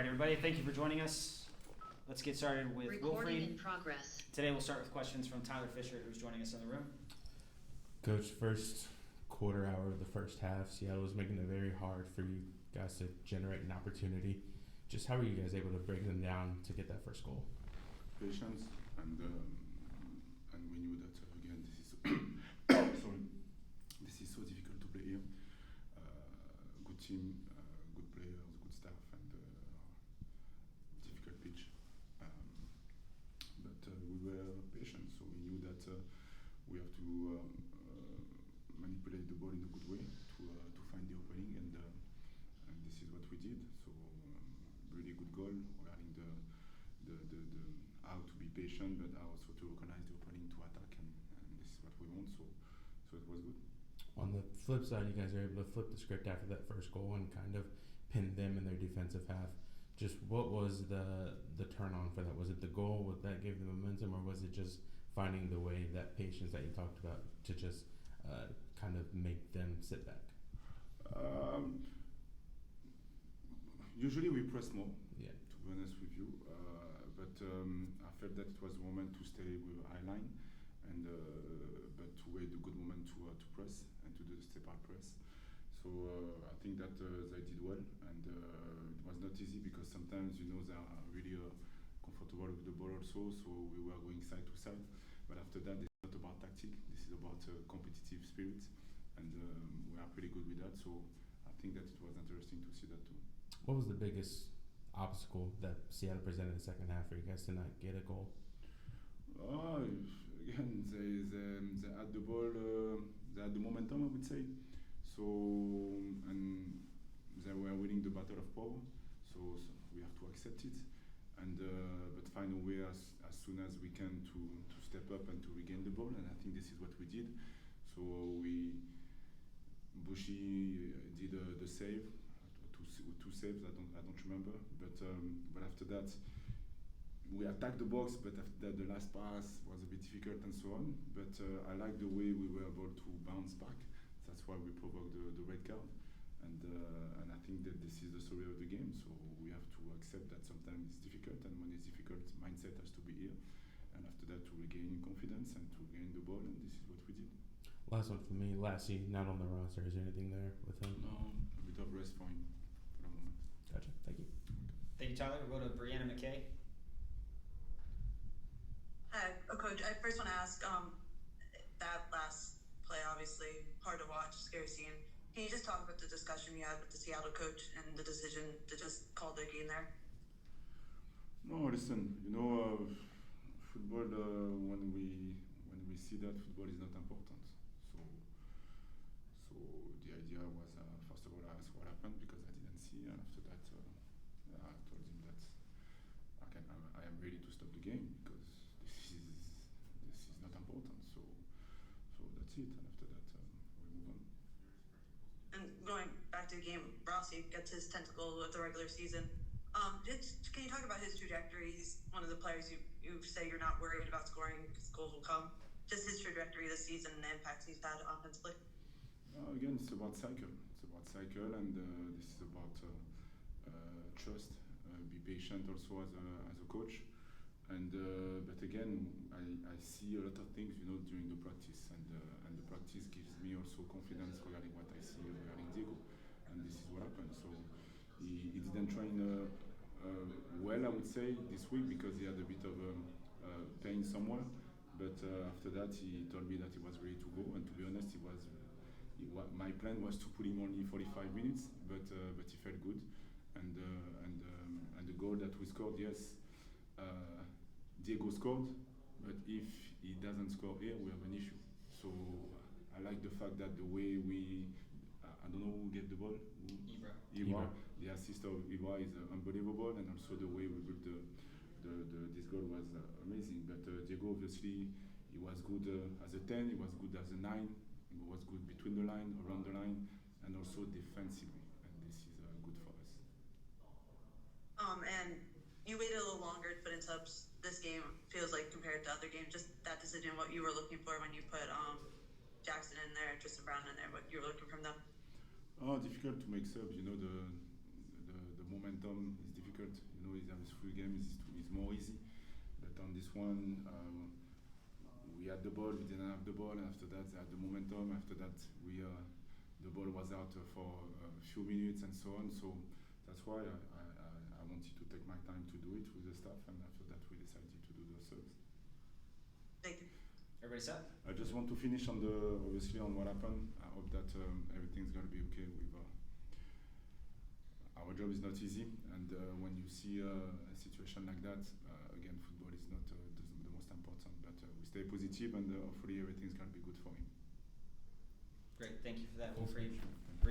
right, everybody, thank you for joining us. Let's get started with Recording Wilfried. in progress. Today we'll start with questions from Tyler Fisher, who's joining us in the room. Coach, first quarter hour of the first half, Seattle was making it very hard for you guys to generate an opportunity. Just how were you guys able to break them down to get that first goal? Patience, and we knew that again this is sorry, this is so difficult to play here. Good team, good players, good staff, and difficult pitch. But we were patient, so we knew that we have to manipulate the ball in a good way to find the opening, and this is what we did. So really good goal regarding the how to be patient, but also to recognize the opening to attack, and this is what we want. So it was good. On the flip side, you guys are able to flip the script after that first goal and kind of pin them in their defensive half. Just what was the turn on for that? Was it the goal? Would that give the momentum, or was it just finding the way, that patience that you talked about, to just kind of make them sit back? Usually we press more. Yeah. To be honest with you, but I felt that it was a moment to stay with high line, and but to wait a good moment to press and to do the step out press. So I think that they did well, and it was not easy because sometimes they are really comfortable with the ball also. So we were going side to side, but after that it's not about tactic. This is about competitive spirit, and we are pretty good with that. So I think that it was interesting to see that too. What was the biggest obstacle that Seattle presented in the second half for you guys to not get a goal? Again, they had the ball, they had the momentum, I would say. So, and they were winning the battle of power. So we have to accept it, and but find a way as soon as we can to step up and to regain the ball. And I think this is what we did. So Bushi did the save. Two saves, I don't remember, but after that we attacked the box, but after that the last pass was a bit difficult and so on. But I like the way we were able to bounce back. That's why we provoked the red card, and I think that this is the story of the game. So we have to accept that sometimes it's difficult, and when it's difficult, mindset has to be here, and after that to regain confidence and to gain the ball, and this is what we did. Last one for me. Lassie, not on the roster. Is there anything there with him? No, a bit of rest for him. Gotcha. Thank you. Thank you, Tyler. We'll go to Brianna McKay. Hi, Coach. I first want to ask, that last play, obviously, hard to watch, scary scene. Can you just talk about the discussion you had with the Seattle coach and the decision to just call their game there? No, listen, football, when we see that football is not important. So the idea was, first of all, I asked what happened because I didn't see, and after that, I told him that I am ready to stop the game because this is not important. So that's it, and after that, we move on. And going back to the game, Rossi gets his 10th goal of the regular season. Can you talk about his trajectory? He's one of the players you say you're not worried about scoring because goals will come. Just his trajectory this season and the impact he's had offensively. Again, it's about cycle. It's about cycle, and this is about trust. Be patient also as a coach, and but again, I see a lot of things during the practice, and the practice gives me also confidence regarding what I see regarding Diego, and this is what happened. So he didn't train well, I would say, this week because he had a bit of pain somewhere, but after that he told me that he was ready to go, and to be honest, my plan was to put him only 45 minutes, but he felt good, and the goal that we scored, yes, Diego scored, but if he doesn't score here, we have an issue. So I like the fact that the way I don't know who get the ball. Ibra. The assist of Ibra is unbelievable, and also the way we built this goal was amazing. But Diego, obviously, he was good as a 10, he was good as a 9. He was good between the line, around the line, and also defensively, and this is good for us. And you waited a little longer to put in subs. This game feels like compared to other games, just that decision, what you were looking for when you put Jackson in there, Tristan Brown in there, what you were looking from them. Difficult to make subs. The momentum is difficult. difficult. You know, his free game is more easy. But on this one, we had the ball, we didn't have the ball, and after that, they had the momentum. After that, the ball was out for a few minutes and so on. So that's why I wanted to take my time to do it with the staff, and after that, we decided to do the subs. Thank you. Everybody set? I just want to finish on obviously on what happened. I hope that everything's gonna be okay with. Our job is not easy, and when you see a situation like that, again, football is not the most important. But we stay positive, and hopefully everything's gonna be good for him. Great, thank you for that, Wilfried.